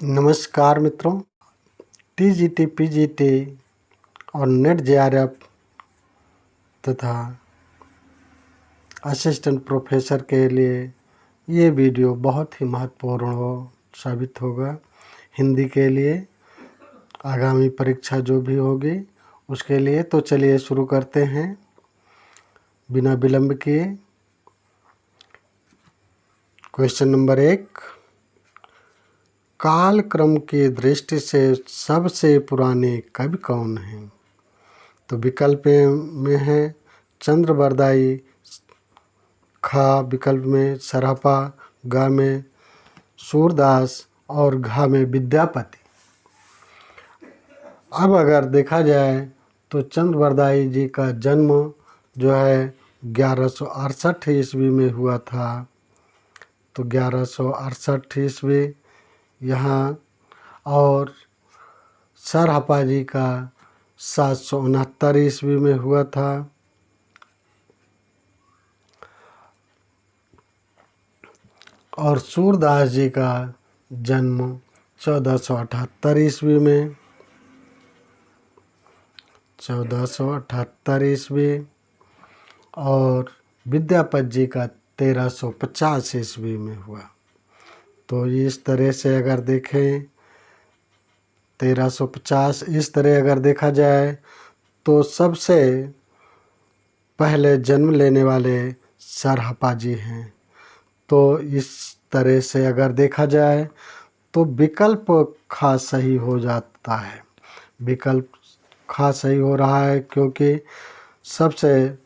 नमस्कार मित्रों, TGT, PGT और नेट जेआरएफ तथा असिस्टेंट प्रोफेसर के लिए ये वीडियो बहुत ही महत्वपूर्ण साबित होगा। हिंदी के लिए आगामी परीक्षा जो भी होगी उसके लिए। तो चलिए शुरू करते हैं बिना विलंब किए। क्वेश्चन नंबर 1, काल क्रम की दृष्टि से सबसे पुराने कवि कौन हैं? तो विकल्प में है चंद्रबरदाई, खा विकल्प में सरहपा, गा में सूरदास और घा में विद्यापति। अब अगर देखा जाए तो चंद्रबरदाई जी का जन्म जो है 1168 ईस्वी में हुआ था। तो 1168 ईस्वी यहाँ, और सरहपा जी का 769 ईस्वी में हुआ था। और सूरदास जी का जन्म 1478 ईस्वी में, 1478 ईस्वी, और विद्यापति जी का 1350 ईस्वी में हुआ। तो इस तरह से अगर देखें 1350 इस तरह अगर देखा जाए तो सबसे पहले जन्म लेने वाले सरहपा जी हैं। तो इस तरह से अगर देखा जाए तो विकल्प खा सही हो जाता है। विकल्प खा सही हो रहा है क्योंकि सबसे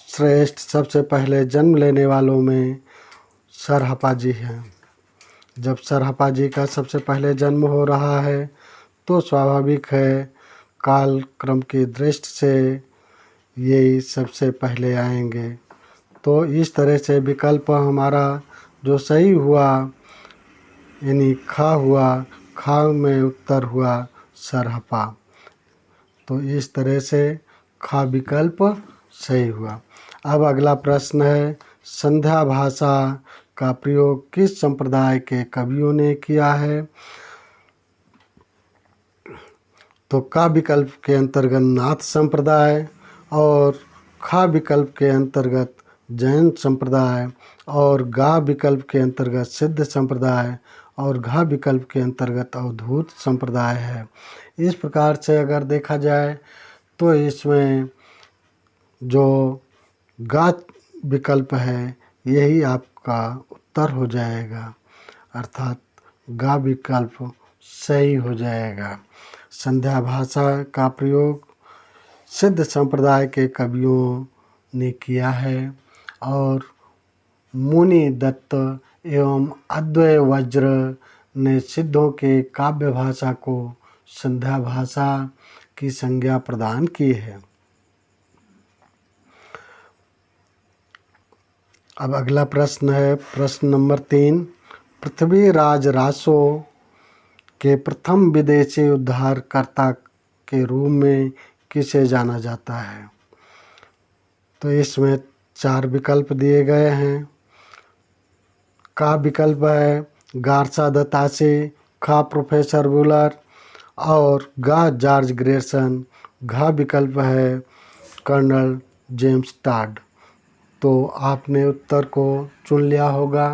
श्रेष्ठ, सबसे पहले जन्म लेने वालों में सरहपा जी हैं। जब सरहपा जी का सबसे पहले जन्म हो रहा है तो स्वाभाविक है काल क्रम की दृष्टि से ये सबसे पहले आएंगे। तो इस तरह से विकल्प हमारा जो सही हुआ यानी खा हुआ, खा में उत्तर हुआ सरहपा। तो इस तरह से खा विकल्प सही हुआ। अब अगला प्रश्न है, संध्या भाषा का प्रयोग किस संप्रदाय के कवियों ने किया है? तो का विकल्प के अंतर्गत नाथ संप्रदाय, और खा विकल्प के अंतर्गत जैन संप्रदाय, और गा विकल्प के अंतर्गत सिद्ध संप्रदाय, और घा विकल्प के अंतर्गत अवधूत संप्रदाय है। इस प्रकार से अगर देखा जाए तो इसमें जो गा विकल्प है यही आपका उत्तर हो जाएगा, अर्थात गा विकल्प सही हो जाएगा। संध्या भाषा का प्रयोग सिद्ध संप्रदाय के कवियों ने किया है, और मुनि दत्त एवं अद्वैय वज्र ने सिद्धों के काव्य भाषा को संध्या भाषा की संज्ञा प्रदान की है। अब अगला प्रश्न है प्रश्न नंबर 3, पृथ्वीराज रासो के प्रथम विदेशी उद्धारकर्ता के रूप में किसे जाना जाता है? तो इसमें 4 विकल्प दिए गए हैं। का विकल्प है गार्सा दत्तासी, खा प्रोफेसर वुलर, और गा जॉर्ज ग्रेसन, घा विकल्प है कर्नल जेम्स टॉड। तो आपने उत्तर को चुन लिया होगा।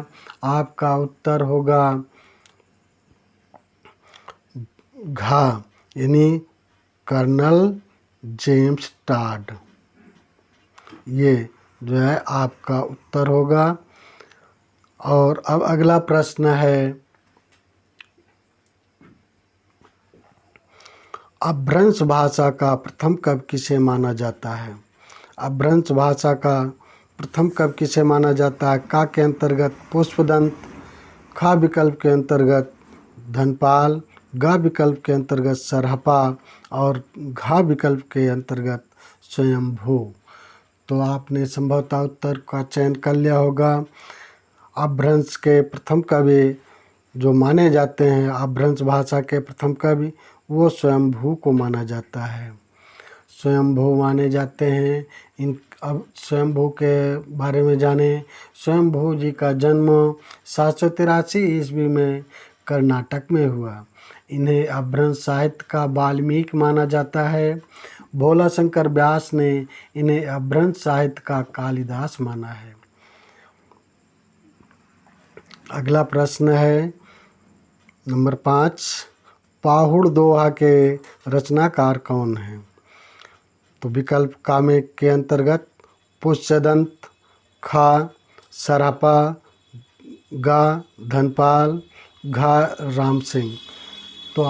आपका उत्तर होगा घा यानी कर्नल जेम्स टॉड। ये जो है आपका उत्तर होगा। और अब अगला प्रश्न है, अपभ्रंश भाषा का प्रथम कवि किसे माना जाता है? अपभ्रंश भाषा का प्रथम कवि किसे माना जाता है? का के अंतर्गत पुष्पदंत, खा विकल्प के अंतर्गत धनपाल, गा विकल्प के अंतर्गत सरहपा, और घा विकल्प के अंतर्गत स्वयंभू। तो आपने संभवतः उत्तर का चयन कर लिया होगा। अपभ्रंश के प्रथम कवि जो माने जाते हैं, अपभ्रंश भाषा के प्रथम कवि, वो स्वयंभू को माना जाता है। स्वयंभू माने जाते हैं। अब स्वयंभू के बारे में जाने। स्वयंभू जी का जन्म 783 ईस्वी में कर्नाटक में हुआ। इन्हें अपभ्रंश साहित्य का वाल्मीकि माना जाता है। भोला शंकर व्यास ने इन्हें अपभ्रंश साहित्य का कालिदास माना है। अगला प्रश्न है नंबर 5, पाहुड़ दोहा के रचनाकार कौन हैं? तो विकल्प का में के अंतर्गत पुष्यदंत, खा सरहपा, गा धनपाल, घा राम सिंह। तो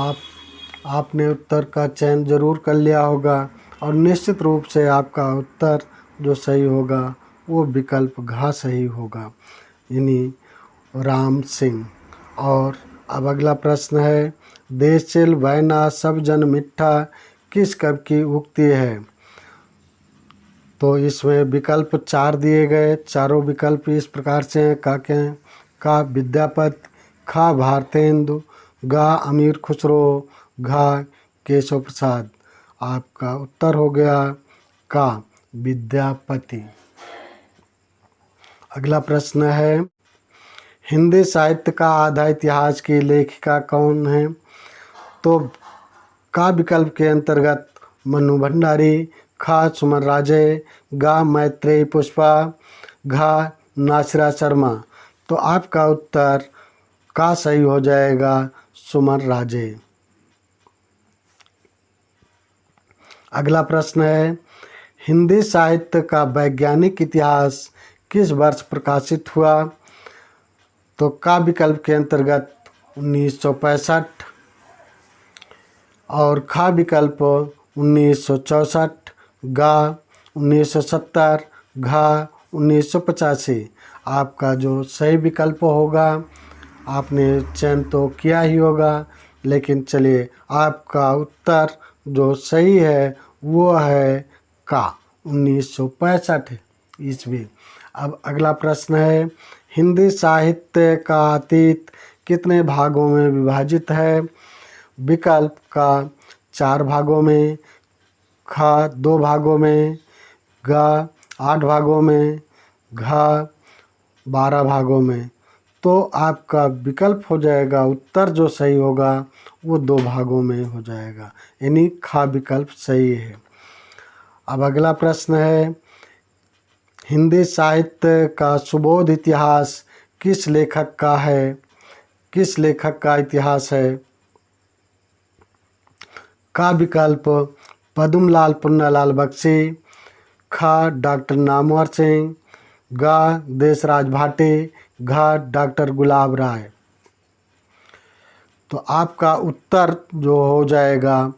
आपने उत्तर का चयन जरूर कर लिया होगा और निश्चित रूप से आपका उत्तर जो सही होगा वो विकल्प घा सही होगा, यानी राम सिंह। और अब अगला प्रश्न है, देश चिल वैना सब जन मिट्ठा किस कवि की उक्ति है? तो इसमें विकल्प 4 दिए गए। चारों विकल्प इस प्रकार से हैं, का विद्यापति, खा भारतेंदु, गा अमीर खुसरो, घा केशव प्रसाद। आपका उत्तर हो गया का विद्यापति। अगला प्रश्न है, हिंदी साहित्य का आधा इतिहास की लेखिका कौन है? तो का विकल्प के अंतर्गत मनु भंडारी, खा सुमन राजे, गा मैत्रेयी पुष्पा, घा नासिरा शर्मा। तो आपका उत्तर का सही हो जाएगा, सुमन राजे। अगला प्रश्न है, हिंदी साहित्य का वैज्ञानिक इतिहास किस वर्ष प्रकाशित हुआ? तो का विकल्प के अंतर्गत 1965 और खा विकल्प 1964, गा 1970, घा 1985। आपका जो सही विकल्प होगा, आपने चयन तो किया ही होगा, लेकिन चलिए आपका उत्तर जो सही है वो है का 1965 ईस्वी। अब अगला प्रश्न है, हिंदी साहित्य का अतीत कितने भागों में विभाजित है? विकल्प का 4 भागों में, खा 2 भागों में, गा 8 भागों में, घा 12 भागों में। तो आपका विकल्प हो जाएगा, उत्तर जो सही होगा वो 2 भागों में हो जाएगा, यानी खा विकल्प सही है। अब अगला प्रश्न है, हिंदी साहित्य का सुबोध इतिहास किस लेखक का है? किस लेखक का इतिहास है? का विकल्प पद्मलाल पुन्नालाल बख्शी, खा डॉक्टर नामवर सिंह, गा देशराज भाटी, घा डॉक्टर गुलाब राय। तो आपका उत्तर जो हो जाएगा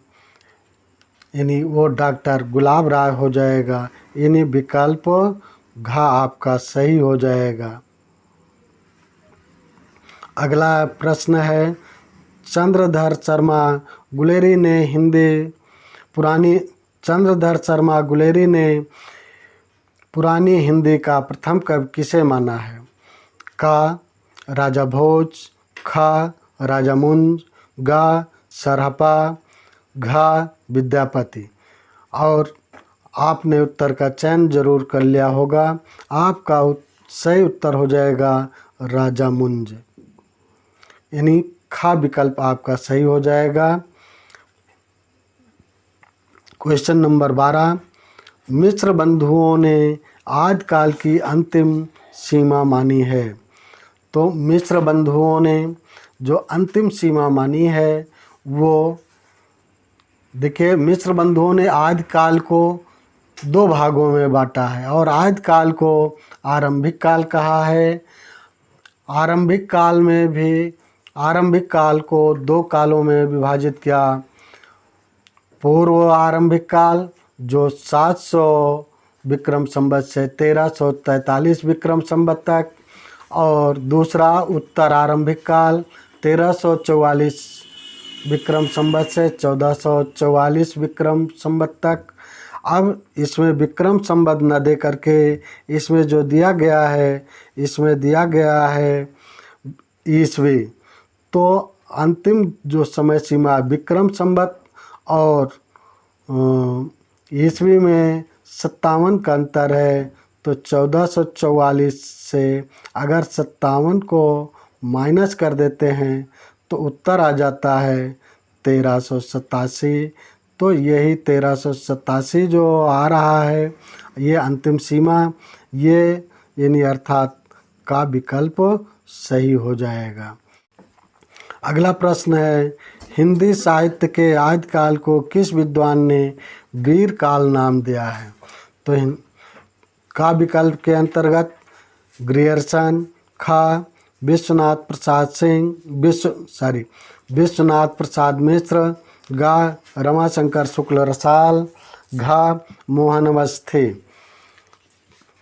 यानी वो डॉक्टर गुलाब राय हो जाएगा, यानी विकल्प घा आपका सही हो जाएगा। अगला प्रश्न है, चंद्रधर शर्मा गुलेरी ने पुरानी हिंदी का प्रथम कवि किसे माना है? का राजा भोज, खा राजा मुंज, गा सरहपा, घा विद्यापति। और आपने उत्तर का चयन जरूर कर लिया होगा, आपका सही उत्तर हो जाएगा राजा मुंज, यानी खा विकल्प आपका सही हो जाएगा। क्वेश्चन नंबर 12, मिस्र बंधुओं ने आदिकाल की अंतिम सीमा मानी है। तो मिस्र बंधुओं ने जो अंतिम सीमा मानी है वो देखिए, मिस्र बंधुओं ने आदिकाल को 2 भागों में बांटा है और आदिकाल को आरंभिक काल कहा है। आरंभिक काल को 2 कालों में विभाजित किया। पूर्व आरंभिक काल जो 700 विक्रम संवत से 1343 विक्रम संवत तक, और दूसरा उत्तर आरंभिक काल 1344 विक्रम संवत से 1444 विक्रम संवत तक। अब इसमें विक्रम संवत न दे करके इसमें जो दिया गया है, इसमें दिया गया है ईस्वी। तो अंतिम जो समय सीमा विक्रम संवत और ईस्वी में 57 का अंतर है। तो 1444 से अगर 57 को माइनस कर देते हैं तो उत्तर आ जाता है 1387। तो यही 1387 जो आ रहा है, ये अंतिम सीमा, ये यानी अर्थात का विकल्प सही हो जाएगा। अगला प्रश्न है, हिंदी साहित्य के आदिकाल को किस विद्वान ने वीर काल नाम दिया है? तो का विकल्प के अंतर्गत ग्रियर्सन, खा विश्वनाथ प्रसाद विश्वनाथ प्रसाद मिश्र, गा रमाशंकर शुक्ल रसाल, घा मोहन अवस्थी।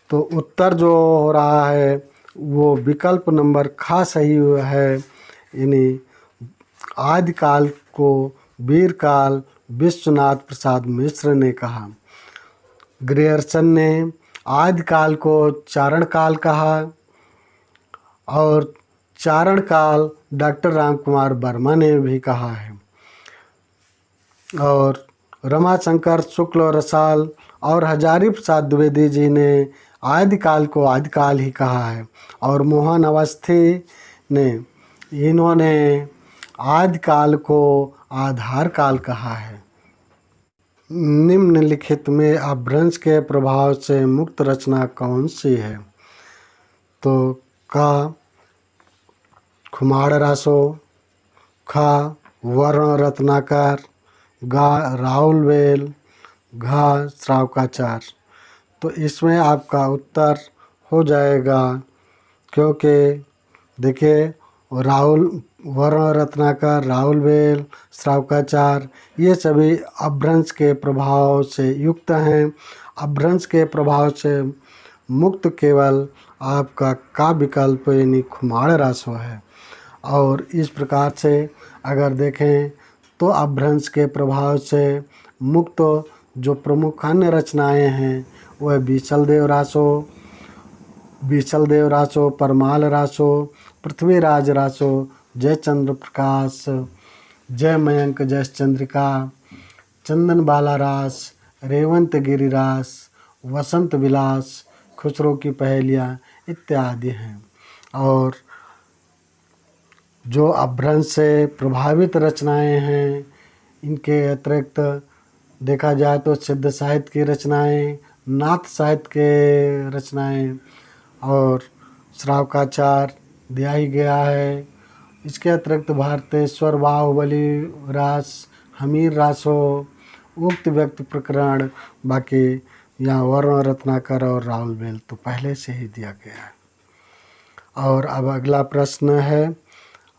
तो उत्तर जो हो रहा है वो विकल्प नंबर खा सही है। यानी आदिकाल को वीरकाल विश्वनाथ प्रसाद मिश्र ने कहा। ग्रियर्सन ने आदिकाल को चारण काल कहा और चारण काल डॉक्टर राम कुमार वर्मा ने भी कहा है। और रमाशंकर शुक्ल रसाल और हजारी प्रसाद द्विवेदी जी ने आदिकाल को आदिकाल ही कहा है। और मोहन अवस्थी ने, इन्होंने आदिकाल को आधार काल कहा है। निम्नलिखित में अपभ्रंश के प्रभाव से मुक्त रचना कौन सी है? तो का खुमाड़ रासो, खा वर्ण रत्नाकर, गा राहुलवेल, घा श्रावकाचार। तो इसमें आपका उत्तर हो जाएगा, क्योंकि देखिए राहुल वर्ण रत्नाकर, राहुलवेल, श्रावकाचार ये सभी अपभ्रंश के प्रभाव से युक्त हैं। अपभ्रंश के प्रभाव से मुक्त केवल आपका का विकल्प यानी खुमाड़ रासो है। और इस प्रकार से अगर देखें तो अपभ्रंश के प्रभाव से मुक्त जो प्रमुख अन्य रचनाएं हैं वह बीचल देव रासो, परमाल रासो, पृथ्वीराज रासो, जयचंद्र प्रकाश, जय मयंक जय चंद्रिका, चंदन बाला रास, रेवंत गिरिरास, वसंत विलास, खुसरो की पहेलियाँ इत्यादि हैं। और जो अपभ्रंश से प्रभावित रचनाएं हैं, इनके अतिरिक्त देखा जाए तो सिद्ध साहित्य की रचनाएं, नाथ साहित्य के रचनाएं और श्रावकाचार दिया ही गया है। इसके अतिरिक्त भारतेश्वर, बाहुबली रास, हमीर रासो, उक्त व्यक्ति प्रकरण, बाकी यहाँ वर्ण रत्नाकर और राहुलवेल तो पहले से ही दिया गया है। और अब अगला प्रश्न है,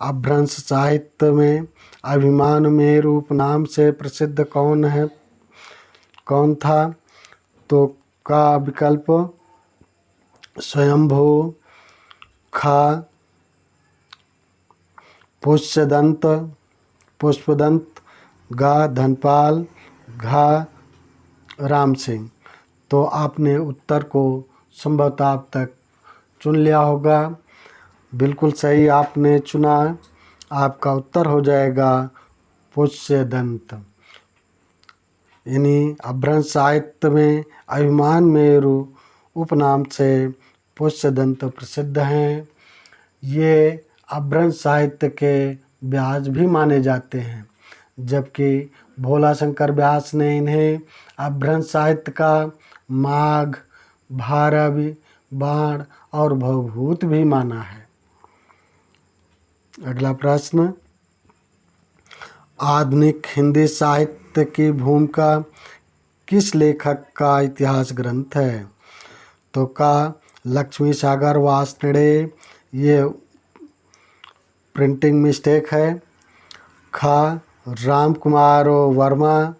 अपभ्रंश साहित्य में अभिमान में रूप नाम से प्रसिद्ध कौन था? तो का विकल्प स्वयंभू, खा पुष्पदंत, गा धनपाल, घा राम सिंह। तो आपने उत्तर को संभवतः आप तक चुन लिया होगा। बिल्कुल सही आपने चुना। आपका उत्तर हो जाएगा पुष्यदंत। यानी अपभ्रंश साहित्य में अभिमान मेरु उपनाम से पुष्यदंत प्रसिद्ध हैं। ये अपभ्रंश साहित्य के व्यास भी माने जाते हैं, जबकि भोला शंकर व्यास ने इन्हें अपभ्रंश साहित्य का माघ, भारवी, बाण और भवभूत भी माना है। अगला प्रश्न, आधुनिक हिंदी साहित्य की भूमिका किस लेखक का इतिहास ग्रंथ है? तो का लक्ष्मी सागर वासनेडे, ये प्रिंटिंग मिस्टेक है। खा राम कुमार वर्मा,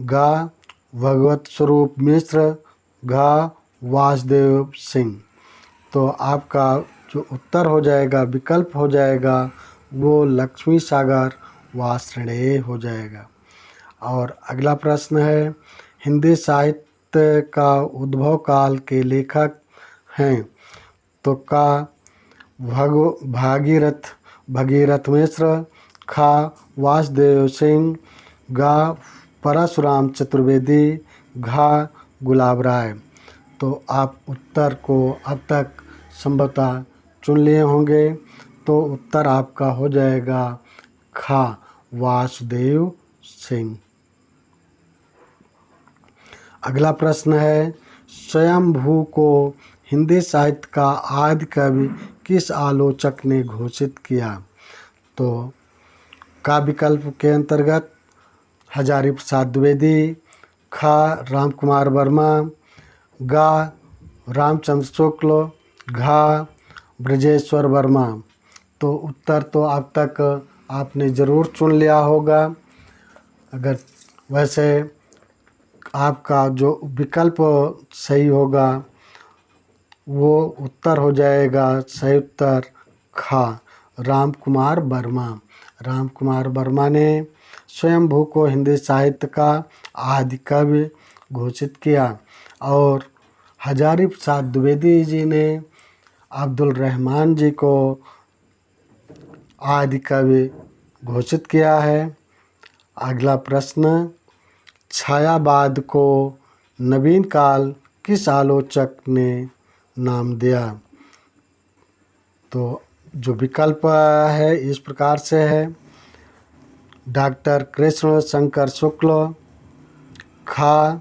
गा भगवत स्वरूप मिश्र, घा वासुदेव सिंह। तो आपका जो उत्तर हो जाएगा, विकल्प हो जाएगा, वो लक्ष्मी सागर वासनेडे हो जाएगा। और अगला प्रश्न है, हिंदी साहित्य का उद्भव काल के लेखक हैं? तो का भगीरथ मिश्र, खा वासुदेव सिंह, गा परशुराम चतुर्वेदी, घा गुलाब राय। तो आप उत्तर को अब तक संभवतः चुन लिए होंगे। तो उत्तर आपका हो जाएगा खा वासुदेव सिंह। अगला प्रश्न है, स्वयंभू को हिंदी साहित्य का आदि कवि किस आलोचक ने घोषित किया? तो का विकल्प के अंतर्गत हजारी प्रसाद द्विवेदी, खा राम कुमार वर्मा, गा रामचंद्र शुक्ल, घा ब्रजेश्वर वर्मा। तो उत्तर तो अब तक आपने ज़रूर चुन लिया होगा। अगर वैसे आपका जो विकल्प सही होगा वो उत्तर हो जाएगा, सही उत्तर खा राम कुमार वर्मा। राम कुमार वर्मा ने स्वयंभू को हिंदी साहित्य का आदि कवि घोषित किया और हजारी प्रसाद द्विवेदी जी ने अब्दुल रहमान जी को आदि कवि घोषित किया है। अगला प्रश्न, छायावाद को नवीन काल किस आलोचक ने नाम दिया? तो जो विकल्प है इस प्रकार से है, डॉक्टर कृष्ण शंकर शुक्ल, खा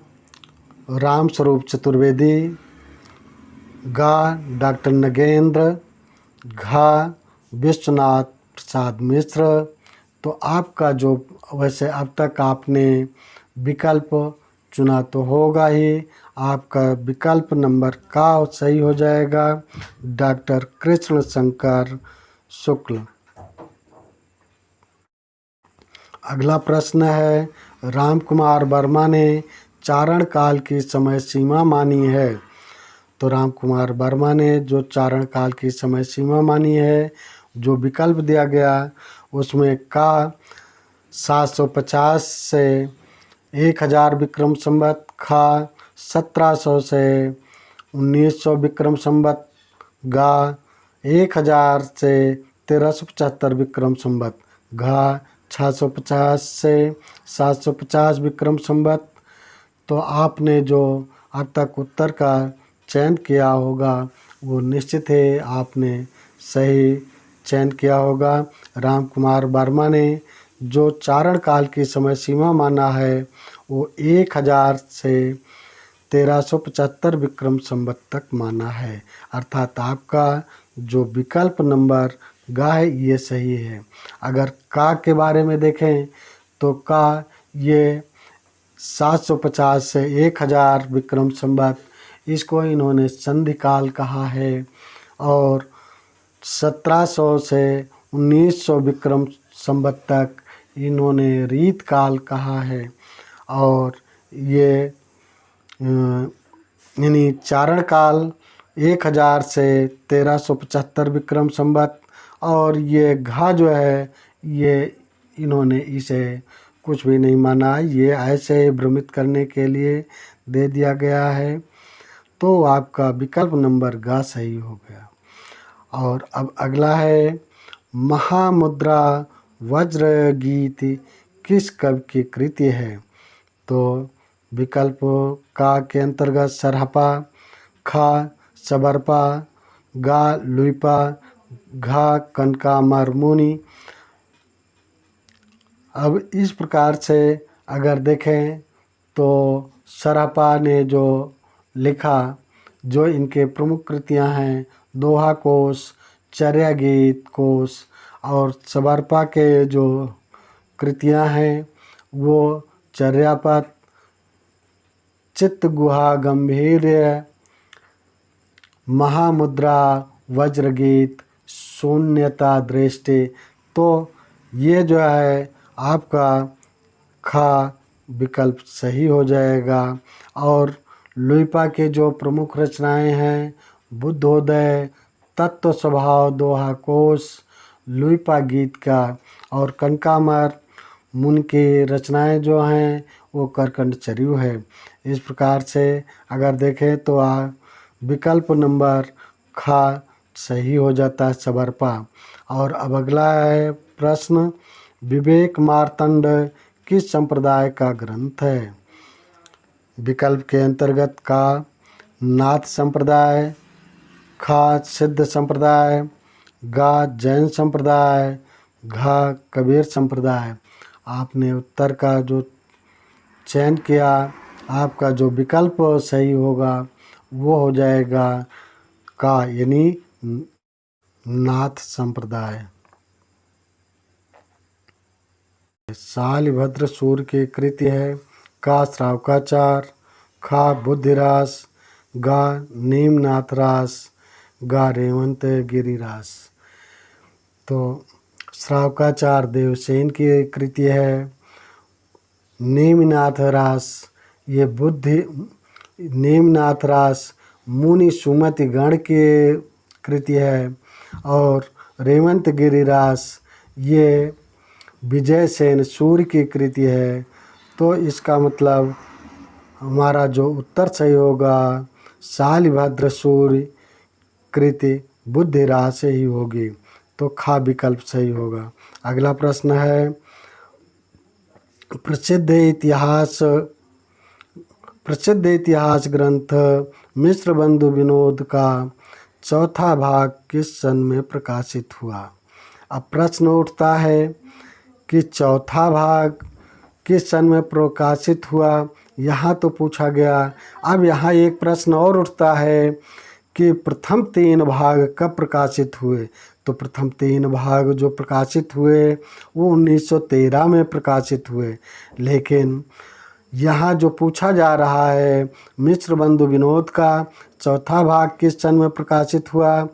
राम स्वरूप चतुर्वेदी, गा डॉक्टर नगेंद्र, घा विश्वनाथ प्रसाद मिश्र। तो आपका जो वैसे अब तक आपने विकल्प चुना तो होगा ही, आपका विकल्प नंबर का सही हो जाएगा, डॉक्टर कृष्ण शंकर शुक्ल। अगला प्रश्न है, राम कुमार वर्मा ने चारण काल की समय सीमा मानी है। तो राम कुमार वर्मा ने जो चारण काल की समय सीमा मानी है, जो विकल्प दिया गया उसमें का 750 से 1000 विक्रम संवत, खा 1700 से 1900 विक्रम संवत, गा 1000 से 1375 विक्रम संवत, घा 650 से 750 विक्रम संवत। तो आपने जो अब तक उत्तर का चयन किया होगा वो निश्चित है आपने सही चयन किया होगा। राम कुमार वर्मा ने जो चारण काल की समय सीमा माना है वो 1000 से 1375 विक्रम संवत तक माना है। अर्थात आपका जो विकल्प नंबर गा है ये सही है। अगर का के बारे में देखें तो का ये 750 से 1000 विक्रम संवत, इसको इन्होंने संधि काल कहा है और 1700 से 1900 विक्रम संवत तक इन्होंने रीत काल कहा है। और ये यानी चारण काल 1000 से 1375 विक्रम संवत, और ये घा जो है ये इन्होंने इसे कुछ भी नहीं माना, ये ऐसे भ्रमित करने के लिए दे दिया गया है। तो आपका विकल्प नंबर गा सही हो गया। और अब अगला है, महामुद्रा वज्र गीत किस कवि की कृति है? तो विकल्प का के अंतर्गत सरहपा, खा सबरपा, गा लुइपा, घा कनकामर मुनि। अब इस प्रकार से अगर देखें तो सरहपा ने जो लिखा, जो इनके प्रमुख कृतियां हैं, दोहा कोश, चर्या गीत कोश, और सबरपा के जो कृतियां हैं वो चर्यापद, चित्त गुहा गंभीर्य, महामुद्रा, वज्रगीत, शून्यता दृष्टि। तो ये जो है आपका खा विकल्प सही हो जाएगा। और लुइपा के जो प्रमुख रचनाएं हैं, बुद्धोदय, तत्व स्वभाव दोहा कोश, लुइपा गीत का, और कनकामर मुनि की रचनाएं जो हैं वो करकंड चर्यु है। इस प्रकार से अगर देखें तो विकल्प नंबर खा सही हो जाता है, सबरपा। और अब अगला है प्रश्न, विवेक मार्तंड किस संप्रदाय का ग्रंथ है? विकल्प के अंतर्गत का नाथ संप्रदाय, खा सिद्ध संप्रदाय, गा जैन संप्रदाय, घा कबीर संप्रदाय। आपने उत्तर का जो चयन किया, आपका जो विकल्प सही होगा वो हो जाएगा का, यानी नाथ संप्रदाय। शालिभद्र सूर्य की कृति है। का श्रावकाचार, खा बुद्धिरास, गा नीमनाथरास, गा रेवंत गिरिरास। तो श्रावकाचार देवसेन की कृति है। नीमनाथ रास ये नीमनाथ रास मुनि सुमति गण की कृति है। और रेवंत गिरिरास ये विजय सेन सूर्य की कृति है। तो इसका मतलब हमारा जो उत्तर सही होगा शालिभद्र सूर्य कृति बुद्धिरास से ही होगी। तो खा विकल्प सही होगा। अगला प्रश्न है, प्रसिद्ध इतिहास ग्रंथ मिश्र बंधु विनोद का चौथा भाग किस सन में प्रकाशित हुआ। अब प्रश्न उठता है कि चौथा भाग किस सन में प्रकाशित हुआ, यहाँ तो पूछा गया। अब यहाँ एक प्रश्न और उठता है कि प्रथम 3 भाग कब प्रकाशित हुए। तो प्रथम 3 भाग जो प्रकाशित हुए वो 1913 में प्रकाशित हुए। लेकिन यहाँ जो पूछा जा रहा है मिश्र बंधु विनोद का चौथा भाग किस सन में प्रकाशित हुआ,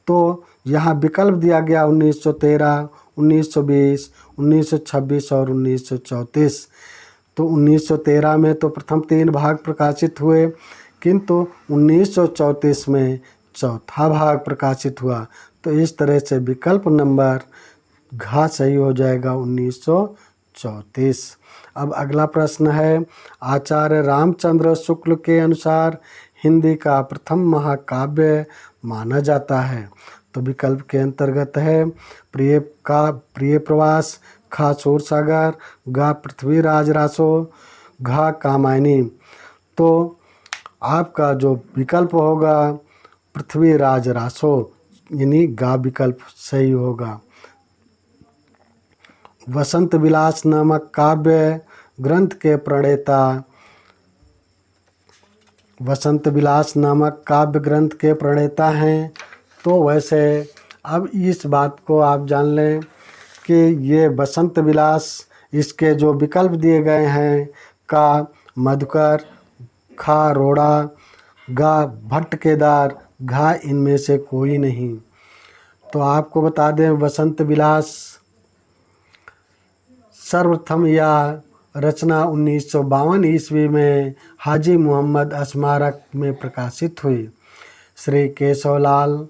तो यहाँ विकल्प दिया गया 1913, 1920, 1926 और 1934। तो 1913 में तो प्रथम 3 भाग प्रकाशित हुए, किंतु 1934 में चौथा भाग प्रकाशित हुआ। तो इस तरह से विकल्प नंबर घ सही हो जाएगा 1934। अब अगला प्रश्न है, आचार्य रामचंद्र शुक्ल के अनुसार हिंदी का प्रथम महाकाव्य माना जाता है। तो विकल्प के अंतर्गत है प्रिय प्रवास, खा सूरसागर, गा पृथ्वीराज रासो, घा कामायनी। तो आपका जो विकल्प होगा पृथ्वीराज रासो, यानी गा विकल्प सही होगा। वसंत विलास नामक काव्य ग्रंथ के प्रणेता, वसंत विलास नामक काव्य ग्रंथ के प्रणेता हैं। तो वैसे अब इस बात को आप जान लें कि ये वसंत विलास, इसके जो विकल्प दिए गए हैं का मधुकर, खा रोड़ा, गा भट्ट केदार, घा इनमें से कोई नहीं। तो आपको बता दें वसंत विलास सर्वप्रथम यह रचना 1952 ईस्वी में हाजी मोहम्मद स्मारक में प्रकाशित हुई। श्री केशवलाल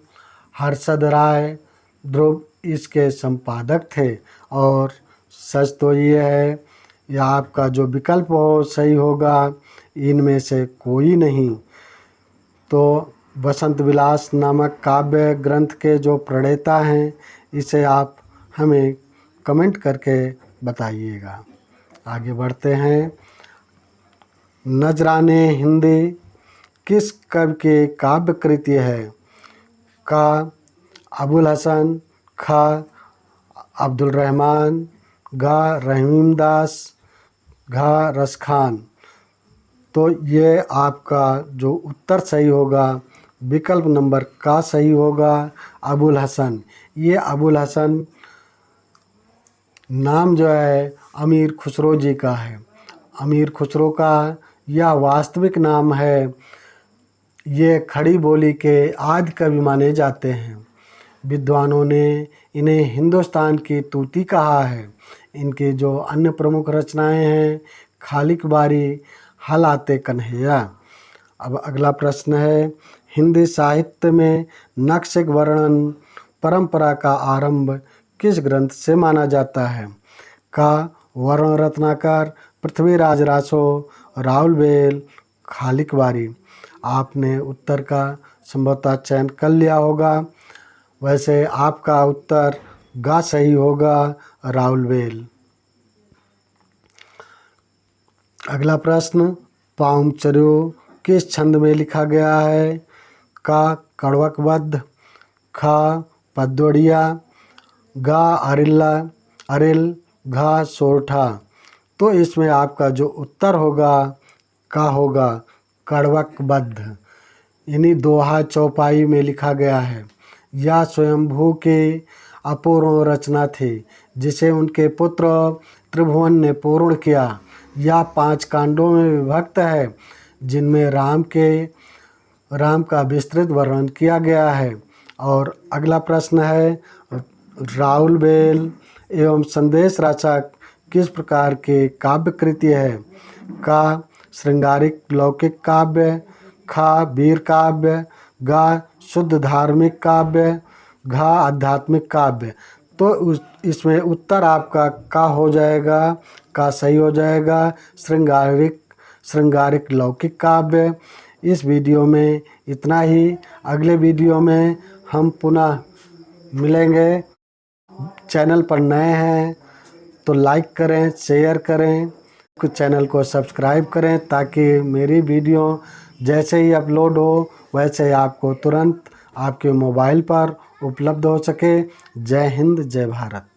हर्षद राय ध्रुव इसके संपादक थे। और सच तो ये है, यह आपका जो विकल्प हो सही होगा, इनमें से कोई नहीं। तो वसंत विलास नामक काव्य ग्रंथ के जो प्रणेता हैं, इसे आप हमें कमेंट करके बताइएगा। आगे बढ़ते हैं, नजराने हिंदी किस कवि की काव्य कृति है। का अबुल हसन, खा अब्दुल रहमान, गा रहीम दास, घा रसखान। तो ये आपका जो उत्तर सही होगा विकल्प नंबर का सही होगा अबुल हसन। ये अबुल हसन नाम जो है अमीर खुसरो जी का है। अमीर खुसरो का यह वास्तविक नाम है। ये खड़ी बोली के आदि कवि माने जाते हैं। विद्वानों ने इन्हें हिंदुस्तान की तूती कहा है। इनकी जो अन्य प्रमुख रचनाएं हैं खालिक बारी, हल आते कन्हैया। अब अगला प्रश्न है, हिंदी साहित्य में नक्श वर्णन परंपरा का आरंभ किस ग्रंथ से माना जाता है। का वर्ण रत्नाकर, पृथ्वीराज रासो, राहुल बेल, खालिक बारी। आपने उत्तर का संभवतः चयन कर लिया होगा। वैसे आपका उत्तर गा सही होगा राहुल बेल। अगला प्रश्न, पाउमचर्यो किस छंद में लिखा गया है। का कड़वकबद्ध, खा पद्वड़िया, गा अरिल्ला अरिल घा सोरठा। तो इसमें आपका जो उत्तर होगा का होगा कड़वकबद्ध। इन्हीं दोहा चौपाई में लिखा गया है। यह स्वयंभू के अपूर्ण रचना थी जिसे उनके पुत्र त्रिभुवन ने पूर्ण किया। यह 5 कांडों में विभक्त है जिनमें राम का विस्तृत वर्णन किया गया है। और अगला प्रश्न है, राहुल बेल एवं संदेश रचक किस प्रकार के काव्य कृति है? का श्रृंगारिक लौकिक काव्य, खा वीर काव्य, गा शुद्ध धार्मिक काव्य, घा आध्यात्मिक काव्य। तो इसमें उत्तर आपका का हो जाएगा, का सही हो जाएगा श्रृंगारिक लौकिक काव्य। इस वीडियो में इतना ही। अगले वीडियो में हम पुनः मिलेंगे। चैनल पर नए हैं तो लाइक करें, शेयर करें, चैनल को सब्सक्राइब करें ताकि मेरी वीडियो जैसे ही अपलोड हो वैसे ही आपको तुरंत आपके मोबाइल पर उपलब्ध हो सके। जय हिंद, जय भारत।